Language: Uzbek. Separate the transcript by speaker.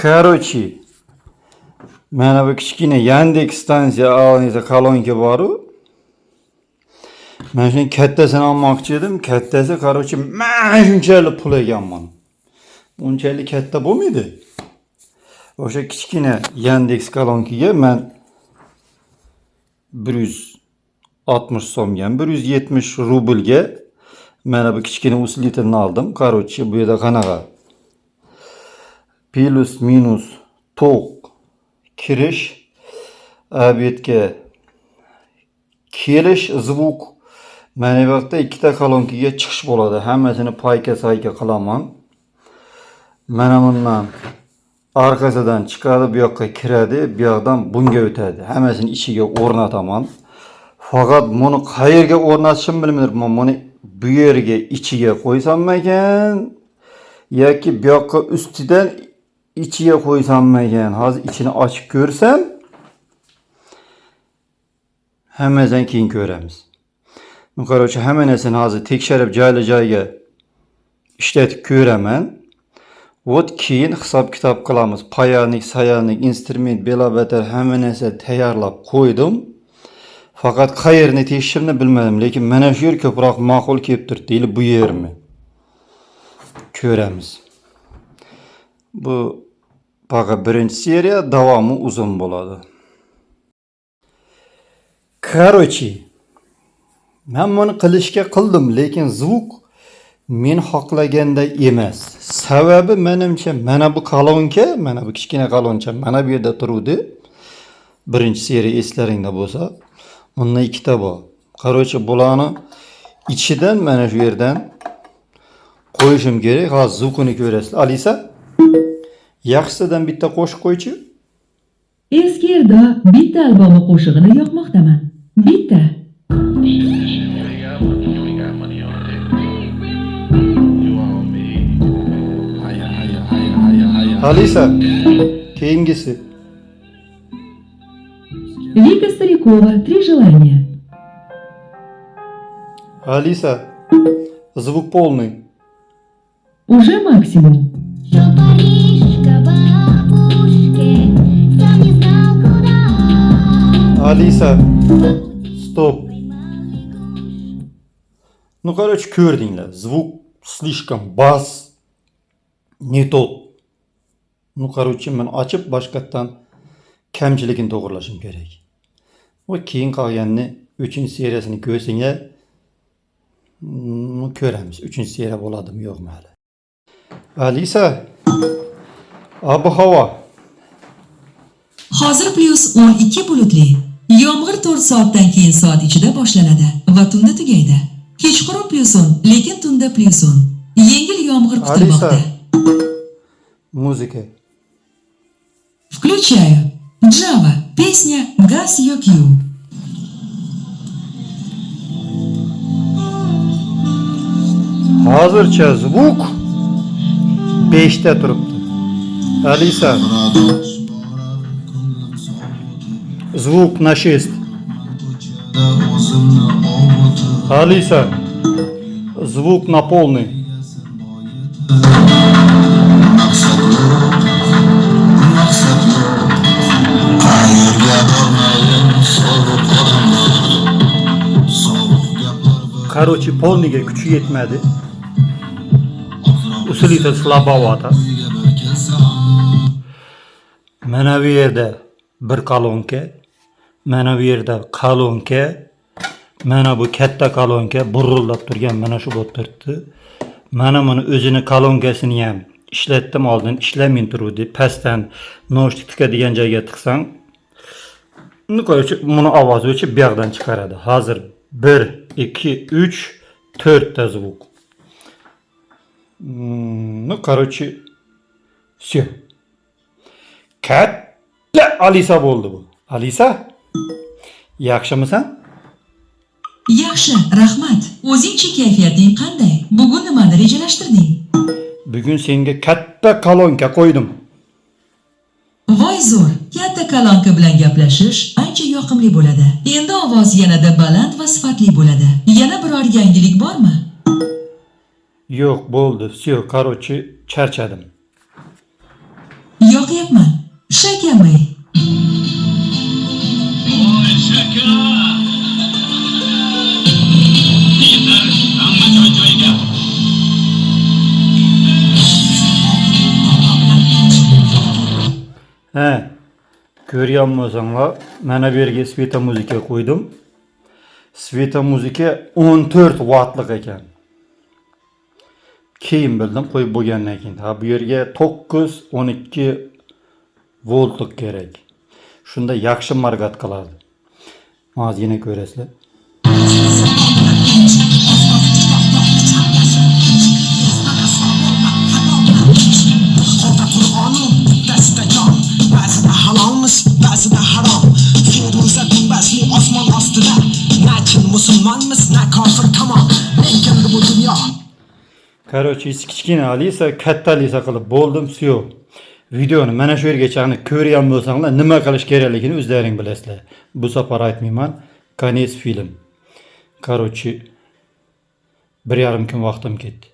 Speaker 1: Короче, mana bu kichkina Yandex stansiya oldingizda kolonka bor-u. Men shuni kattasini olmoqchi edim. Kattasi, короче, men shunchalik pul ekanman. Unchalik katta bo'lmaydi. O'sha kichkina Yandex kolonkaga men 160 so'mgan, 170 rublga mana bu kichkina uslitirni oldim. Короче, bu yerda qanaqa? Plus minus tok kirish, ob'ektga kelish, zvuk. Mana bu yerda ikkita kolonkaga chiqish bo'ladi. Hammasini payka-sayka qilaman. Mana bundan arkasidan chiqadi, bu yoqqa kiradi, bu yoqdan bunga o'tadi. Hammasini ichiga o'rnataman. Faqat buni qayerga o'rnatishimni bilmayman. Buni bu yerga ichiga qo'ysam ekan yoki bu yoqqa ustidan ichiga qo'ysam ekan. Hozir ichini ochib ko'rsam, hammadan keyin ko'ramiz. Короче, hamma narsani hozir tekshirib joyga ishlatib ko'raman. Vot keyin hisob-kitob qilamiz. Payarnik, sayarnik, instrument, belobatar hamma narsa tayyorlab qo'ydim. Faqat qayerni tekshirishni bilmadim, lekin mana shu yer ko'proq ma'qul kelib turibdi. Deyli bu yermi? Ko'ramiz. Bu faqat birinchi seriya, davomi uzun bo'ladi. Короче, men buni qilishga qildim, lekin zvuk men xohlaganda emas. Sababi menimcha mana bu kolonka, mana bu kichkina koloncha mana bu yerda turuvdi. Birinchi seriya eslaringda bo'lsa, unda ikkita bor. Короче, bularni ichidan mana shu yerdan qo'yishim kerak. Hozir zvukini ko'rasiz. Alisa, yaxshisidan bitta qo'shiq qo'ychi.
Speaker 2: Eski yerda bitta albomi qo'shig'ini yoqmoqdaman. Bitta.
Speaker 1: Alisa, keyingisi.
Speaker 2: Вика Старикова, 3 желания.
Speaker 1: Алиса, звук полный.
Speaker 2: Уже максимум.
Speaker 3: Шел Париж к бабушке, сам не знал куда.
Speaker 1: Alisa, стоп. Ну, короче, ko'rdinglar. Звук слишком бас, не тот. Ну, короче, men ochib boshqatdan kamchiligini to'g'rilashim kerak. Va keyin qolganini 3-seriyasini ko'rsanglar, ko'ramiz. 3-seriya bo'ladimi, yo'qmi hali. Alisa, ob-havo.
Speaker 4: Hozir +12 bulutli. Yomg'ir 4 soatdan keyin soat ichida boshlanadi va tunda tugaydi. Kechqurun +10, lekin tunda +10. Yengil yomg'ir kutilmoqda.
Speaker 1: Alisa, muzika.
Speaker 4: Включаю. Java. Песня Gas Yok You.
Speaker 1: Hozircha zvuk 5 ta turibdi. Alisa, звук на 6. Алиса, звук на полный. Короче, полныйga kuchi yetmadi. Usulita slabovata. Mana bu yerda bir kolonka, mana bu yerda kolonka, mana bu katta kolonka burrillab turgan mana shu bo'lib turibdi. Mana buni o'zini kolonkasini ham ishlatdim, oldin ishlamay turuvdi. Pastdan noshtik tikadigan joyga tiqsang, короче, buni ovozi o'chib bu yoqdan chiqaradi. Hozir 1, 2, 3, 4 ta zvuk. Короче, все. Katta Alisa bo'ldi bu. Alisa, yaxshimisan?
Speaker 4: Yaxshi, rahmat. O'zingchi kayfiyating qanday? Bugun nimani rejalashtirding?
Speaker 1: Bugun senga katta kolonka qo'ydim.
Speaker 4: Voy zo'r. Katta kolonka bilan gaplashish ancha yoqimli bo'ladi. Endi ovoz yanada baland va sifatli bo'ladi. Yana biror yangilik bormi?
Speaker 1: Yo'q, bo'ldi. Все, короче, charchadim.
Speaker 4: yoqyapman. Shakamay.
Speaker 5: Voy shaka! Yigitlar, hamma joy-joyiga.
Speaker 1: He, görüyor musunlar? Mana bu yerga sveta muzika qo'ydim. Sveta muzika 14 wattlik ekan. Keyin bildim qo'yib bo'lgandan keyin. Ha bu yerga 9-12 voltlik kerak. Shunda yaxshi margat qiladi. Hozir yana ko'rasizlar.
Speaker 6: Ba'zida halolmiz, ba'zida harom. Feruza gumbazli osmon ostida. Na chin musulmonmiz, na kofir tamom. Lekin bu dunyo
Speaker 1: Короче, kichkina Alisa, katta Alisa qilib bo'ldim, syo. Videoni mana shu yergacha ko'rgan bo'lsanglar, nima qilish kerakligini o'zlaring bilasizlar. Bu safar aytmayman. Konец film. Короче, 1,5 kun vaqtim ketdi.